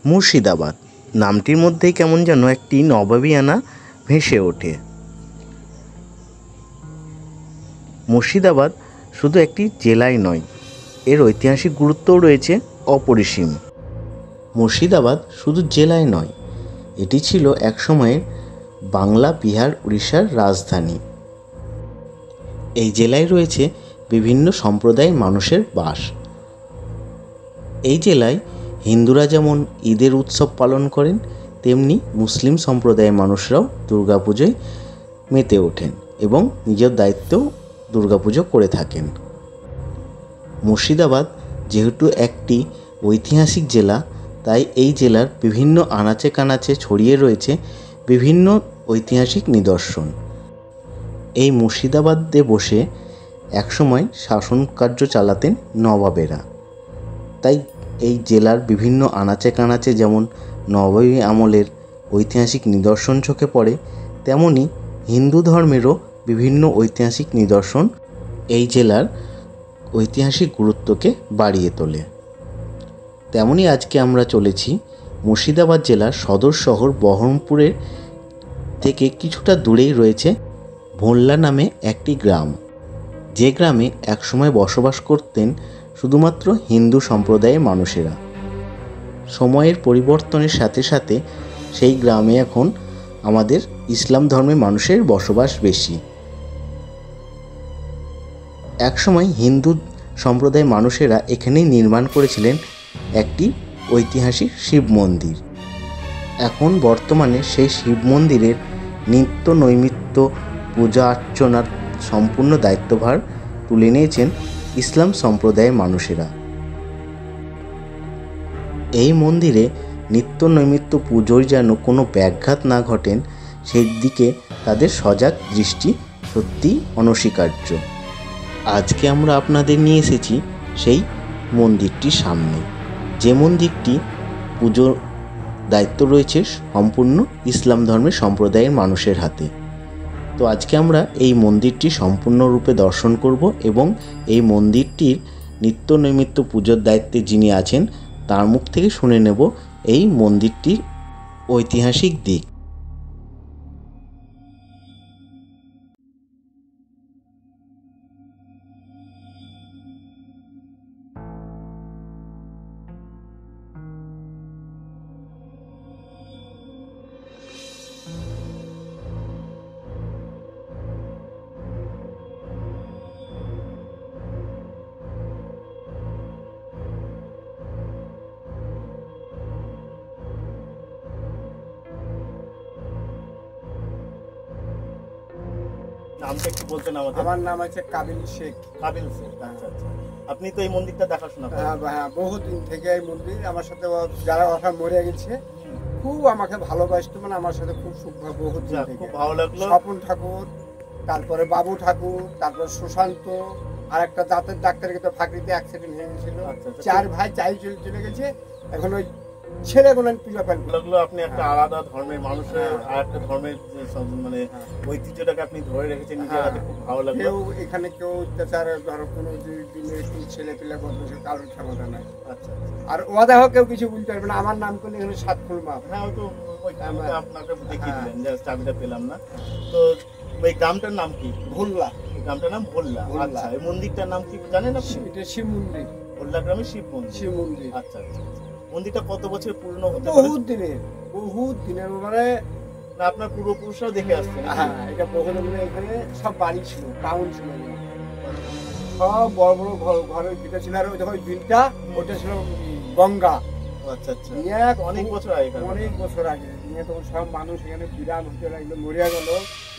মুর্শিদাবাদ নামটির মধ্যেই কেমন যেন একটি নবাবিয়ানা ভেসে ওঠে। মুর্শিদাবাদ শুধু একটি জেলাই নয়, এর ঐতিহাসিক গুরুত্বও রয়েছে অপরিসীম। মুর্শিদাবাদ শুধু জেলায় নয়, এটি ছিল একসময়ের বাংলা, বিহার, উড়িষ্যার রাজধানী। এই জেলায় রয়েছে বিভিন্ন সম্প্রদায়ের মানুষের বাস। এই জেলায় হিন্দুরা যেমন ঈদের উৎসব পালন করেন, তেমনি মুসলিম সম্প্রদায়ের মানুষরাও দুর্গাপুজোয় মেতে ওঠেন এবং নিজের দায়িত্বেও দুর্গাপুজো করে থাকেন। মুর্শিদাবাদ যেহেতু একটি ঐতিহাসিক জেলা, তাই এই জেলার বিভিন্ন আনাচে কানাচে ছড়িয়ে রয়েছে বিভিন্ন ঐতিহাসিক নিদর্শন। এই মুর্শিদাবাদে বসে একসময় শাসন কার্য চালাতেন নবাবেরা। তাই এই জেলার বিভিন্ন আনাচে কানাচে যেমন নবাবী আমলের ঐতিহাসিক নিদর্শন চোখে পড়ে, তেমনি হিন্দু ধর্মেরও বিভিন্ন ঐতিহাসিক নিদর্শন এই জেলার ঐতিহাসিক গুরুত্বকে বাড়িয়ে তোলে। তেমনি আজকে আমরা চলেছি মুর্শিদাবাদ জেলার সদর শহর বহরমপুরের থেকে কিছুটা দূরেই রয়েছে ভোল্লা নামে একটি গ্রাম, যে গ্রামে একসময় বসবাস করতেন শুধুমাত্র হিন্দু সম্প্রদায়ের মানুষেরা। সময়ের পরিবর্তনের সাথে সাথে সেই গ্রামে এখন আমাদের ইসলাম ধর্মের মানুষের বসবাস বেশি। একসময় হিন্দু সম্প্রদায়ের মানুষেরা এখানেই নির্মাণ করেছিলেন একটি ঐতিহাসিক শিব মন্দির। এখন বর্তমানে সেই শিব মন্দিরের নিত্য নৈমিত্য পূজা অর্চনার সম্পূর্ণ দায়িত্বভার তুলে নিয়েছেন ইসলাম সম্প্রদায়ের মানুষেরা। এই মন্দিরে নিত্য নৈমিত্য পুজোর যেন কোনো ব্যাঘাত না ঘটেন, সেই দিকে তাদের সজাগ দৃষ্টি সত্যিই অনস্বীকার্য। আজকে আমরা আপনাদের নিয়ে এসেছি সেই মন্দিরটির সামনে, যে মন্দিরটি পুজোর দায়িত্ব রয়েছে সম্পূর্ণ ইসলাম ধর্মের সম্প্রদায়ের মানুষের হাতে। তো আজকে আমরা এই মন্দিরটি সম্পূর্ণরূপে দর্শন করব এবং এই মন্দিরটির নিত্য নৈমিত্য পুজোর দায়িত্বে যিনি আছেন তার মুখ থেকে শুনে নেব এই মন্দিরটির ঐতিহাসিক দিক। নামটা একটু বলতেন আমাদের? আমার নাম আছে কাবিল শেখ। কাবিল শেখ, আচ্ছা আচ্ছা। আপনি তো এই মন্দিরটা দেখাশোনা করেন? হ্যাঁ, বহুদিন থেকে এই মন্দির আমার সাথে যারা ওরা মরে গেছে খুব আমাকে ভালোবাসতো, মানে আমার সাথে খুব সুখভাবে বহুত খুব ভালো লাগলো। স্বপন ঠাকুর, তারপরে বাবু ঠাকুর, তারপর সুশান্ত, আর একটা দাঁতের ডাক্তার কিন্তু ফাঁকরিতে অ্যাক্সিডেন্ট হয়ে গেছিল। চার ভাই চাই চলে গেছে, এখন ওই ছেলেগুলো পূজা পান লাগলো। আপনি একটা আলাদা ধর্মের মানুষের আর একটা ধর্মের মানে ঐতিহ্যটাকে আপনি ধরে রেখেছেন নিজের হাতে, খুব ভালো লাগলো। কেউ এখানে কেউ অত্যাচার ধরো কোনো একটু ছেলে পেলে বদলেছে, কারোর ক্ষমতা নাই। আচ্ছা, আর ওয়াদা হোক কেউ কিছু বলতে পারবে না। আমার নাম করলে এখানে 7 ফুল মাপ। হ্যাঁ, ওই তো আপনাকে দেখিয়ে দিলেন যে চাবিটা পেলাম না। তো এই গ্রামটার নাম কি? ভোল্লা। এই গ্রামটার নাম ভোল্লা। আচ্ছা, এই মন্দিরটার নাম কি জানেন আপনি? এটা শিব মন্দির। ভোল্লা গ্রামে শিব মন্দির। শিব মন্দির। আচ্ছা আচ্ছা। মন্দিরটা কত বছর পুরনো হতে পারে? বহুত দিনের মানে না, আপনার পূর্বপুরুষরাও দেখে আসছেন? হ্যাঁ, এটা বহু দিনের। এখানে সব বাড়ি ছিল, টাউন ছিল, সব বড় বড় ঘরের ভিটা ছিল। আর ওই যখন বিলটা ওটা ছিল গঙ্গা। আচ্ছা আচ্ছা, অনেক বছর আগে নিয়ে তখন সব মানুষ এখানে বিরাম হতে লাগলো, মরিয়া গেল।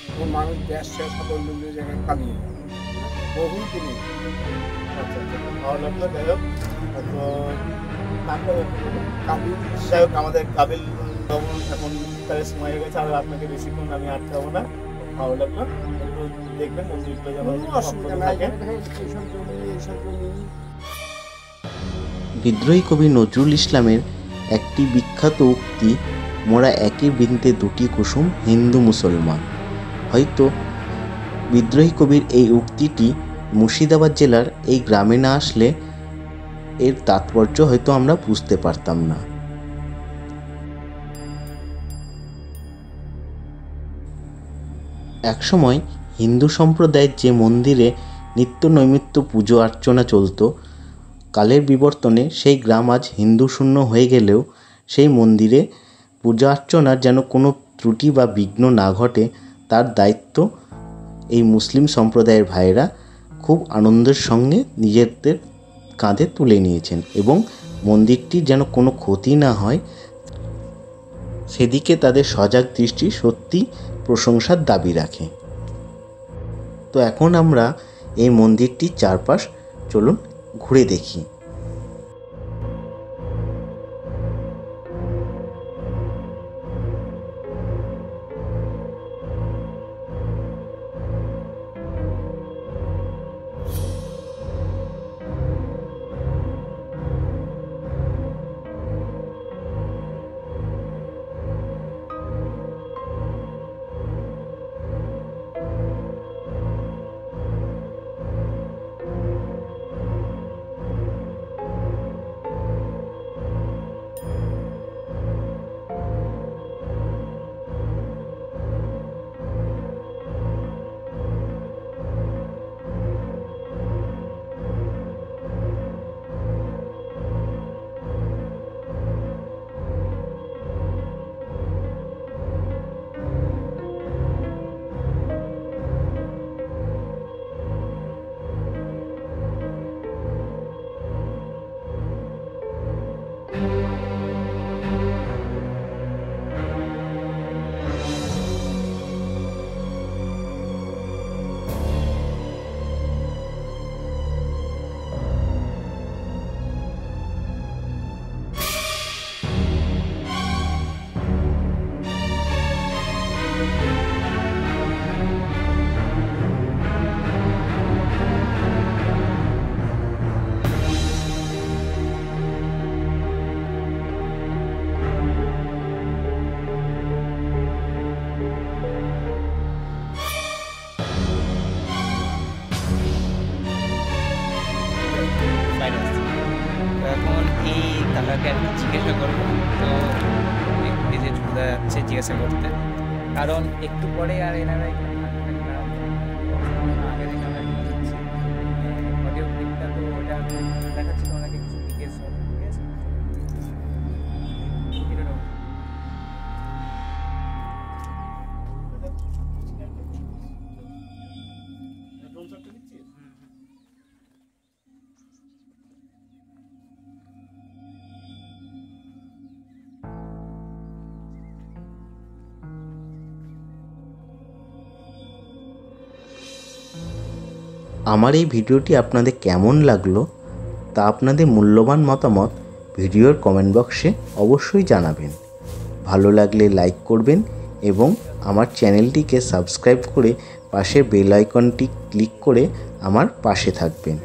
তখন মানুষ দেশ শেষ সব অন্য জায়গায় পালিয়ে বহু দিনে। আচ্ছা আচ্ছা, ভালো লাগলো। যাই হোক, আমাদের কাবিল বাবু এখন তার সময় হয়ে গেছে, আর আপনাকে বেশিক্ষণ আমি আটকাবো না। ভালো লাগলো, একটু দেখবেন মন্দিরটা যেন অসুবিধা থাকে। বিদ্রোহী কবি নজরুল ইসলামের একটি বিখ্যাত উক্তি, মোরা একই বৃন্তে দুটি কুসুম, হিন্দু মুসলমান। হয়তো বিদ্রোহী কবির এই উক্তিটি মুর্শিদাবাদ জেলার এই গ্রামে না আসলে এর তাৎপর্য হয়তো আমরা বুঝতে পারতাম না। একসময় হিন্দু সম্প্রদায়ের যে মন্দিরে নিত্য নৈমিত্য পুজো অর্চনা চলত, কালের বিবর্তনে সেই গ্রাম আজ হিন্দু শূন্য হয়ে গেলেও সেই মন্দিরে পূজা অর্চনার যেন কোনো ত্রুটি বা বিঘ্ন না ঘটে তার দায়িত্ব এই মুসলিম সম্প্রদায়ের ভাইয়েরা খুব আনন্দের সঙ্গে নিজেদের কাঁধে তুলে নিয়েছেন এবং মন্দিরটির যেন কোনো ক্ষতি না হয় সেদিকে তাদের সজাগ দৃষ্টি সত্যি প্রশংসার দাবি রাখে। তো এখন আমরা এই মন্দিরটির চারপাশ চলুন ঘুরে দেখি। এখন এই কাকাকে আর কি জিজ্ঞাসা করবো, তো এই যে ঝুঁদা যাচ্ছে জিজ্ঞাসা করতে, কারণ একটু পরে আর এনারা এখানে থাকবেন না। আগে যে কাকাকে দিচ্ছি অডিও ক্লিপটা, তো ওটা দেখাচ্ছিল ওনাকে কিছু জিজ্ঞেস হবে, ঠিক আছে? এরকম আমার এই ভিডিওটি আপনাদের কেমন লাগলো তা আপনাদের মূল্যবান মতামত ভিডিওর কমেন্ট বক্সে অবশ্যই জানাবেন। ভালো লাগলে লাইক করবেন এবং আমার চ্যানেলটিকে সাবস্ক্রাইব করে পাশের বেল আইকনটি ক্লিক করে আমার পাশে থাকবেন।